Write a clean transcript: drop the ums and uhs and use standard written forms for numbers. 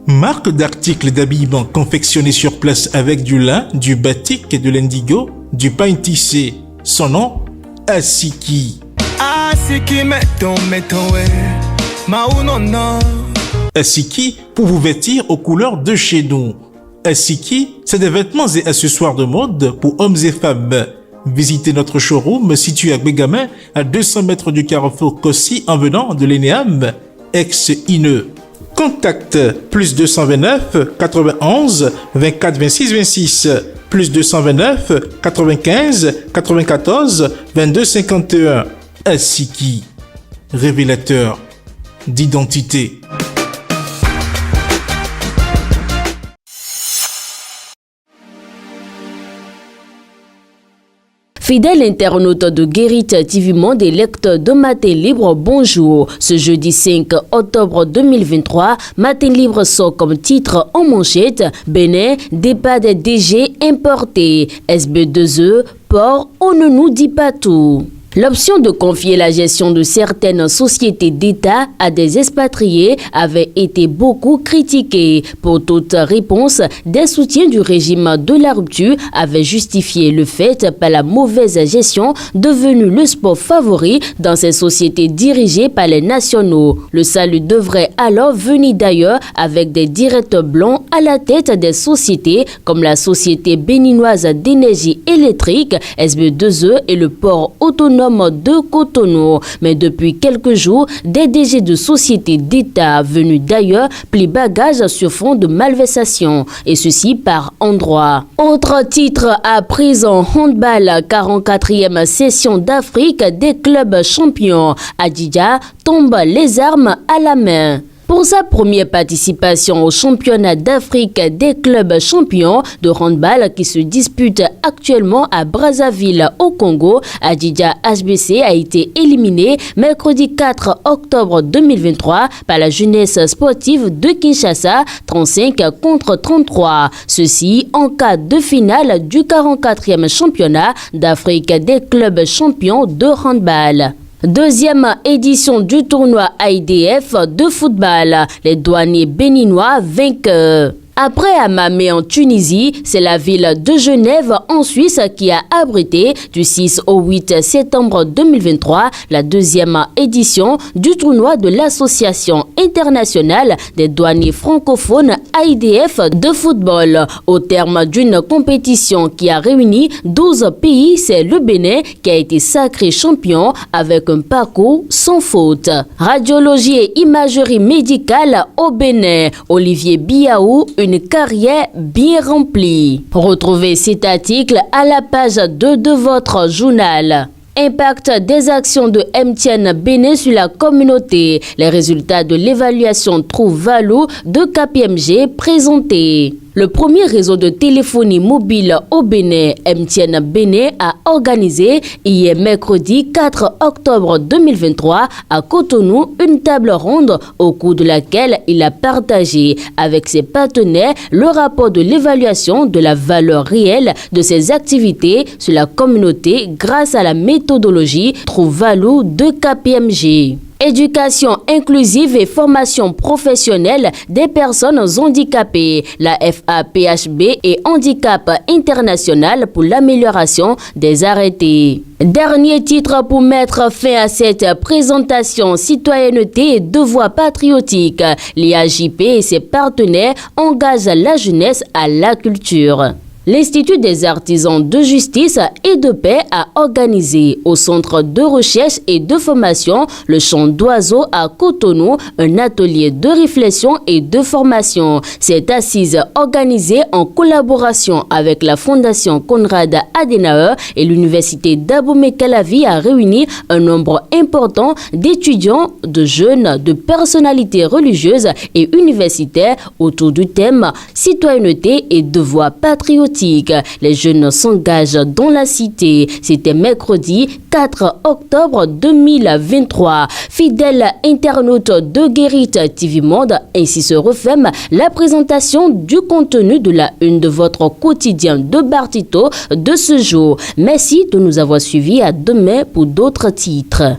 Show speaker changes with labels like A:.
A: Marque d'articles d'habillement confectionnés sur place avec du lin, du batik et de l'indigo, du pain tissé. Son nom, Asiki. Asiki pour vous vêtir aux couleurs de chez nous. Asiki, c'est des vêtements et accessoires de mode pour hommes et femmes. Visitez notre showroom situé à Bégamin, à 200 mètres du carrefour Kossi en venant de l'ENEAM, ex-INE. Contact plus 229 91 24 26 26 plus 229 95 94 22 51. Asiki, révélateur d'identité.
B: Fidèle internaute de Guérit TV Monde et lecteur de Matin Libre, bonjour. Ce jeudi 5 octobre 2023, Matin Libre sort comme titre en manchette Bénin, départ des DG importés. SB2E, port, on ne nous dit pas tout. L'option de confier la gestion de certaines sociétés d'État à des expatriés avait été beaucoup critiquée. Pour toute réponse, des soutiens du régime de la rupture avaient justifié le fait par la mauvaise gestion devenue le sport favori dans ces sociétés dirigées par les nationaux. Le salut devrait alors venir d'ailleurs avec des directeurs blancs à la tête des sociétés comme la Société béninoise d'énergie électrique, SB2E et le port autonome de Cotonou. Mais depuis quelques jours, des DG de sociétés d'État venus d'ailleurs plient bagage sur fond de malversation, et ceci par endroits. Autre titre à présent, handball, 44e session d'Afrique des clubs champions. Adidja tombe les armes à la main. Pour sa première participation au championnat d'Afrique des clubs champions de handball qui se dispute actuellement à Brazzaville au Congo, Adidja HBC a été éliminé mercredi 4 octobre 2023 par la jeunesse sportive de Kinshasa, 35 contre 33. Ceci en cas de finale du 44e championnat d'Afrique des clubs champions de handball. Deuxième édition du tournoi IDF de football. Les douaniers béninois vainqueurs. Après Amamé en Tunisie, c'est la ville de Genève en Suisse qui a abrité du 6 au 8 septembre 2023 la deuxième édition du tournoi de l'Association internationale des douaniers francophones AIDF de football. Au terme d'une compétition qui a réuni 12 pays, c'est le Bénin qui a été sacré champion avec un parcours sans faute. Radiologie et imagerie médicale au Bénin. Olivier Biaou, une carrière bien remplie. Retrouvez cet article à la page 2 de votre journal. Impact des actions de MTN Bénin sur la communauté. Les résultats de l'évaluation True Value de KPMG présentés. Le premier réseau de téléphonie mobile au Bénin, MTN Bénin, a organisé hier mercredi 4 octobre 2023 à Cotonou une table ronde au cours de laquelle il a partagé avec ses partenaires le rapport de l'évaluation de la valeur réelle de ses activités sur la communauté grâce à la méthodologie True Value de KPMG. Éducation inclusive et formation professionnelle des personnes handicapées, la FAPHB et Handicap International pour l'amélioration des arrêtés. Dernier titre pour mettre fin à cette présentation citoyenneté et devoirs patriotiques. L'IAJP et ses partenaires engagent la jeunesse à la culture. L'Institut des artisans de justice et de paix a organisé au Centre de recherche et de formation Le Chant d'Oiseau à Cotonou un atelier de réflexion et de formation. Cette assise organisée en collaboration avec la Fondation Konrad Adenauer et l'Université d'Abomey-Calavi a réuni un nombre important d'étudiants, de jeunes, de personnalités religieuses et universitaires autour du thème citoyenneté et devoirs patriotiques. Les jeunes s'engagent dans la cité. C'était mercredi 4 octobre 2023. Fidèle internaute de Guérit TV Monde, ainsi se referme la présentation du contenu de la une de votre quotidien de Bartito de ce jour. Merci de nous avoir suivis. À demain pour d'autres titres.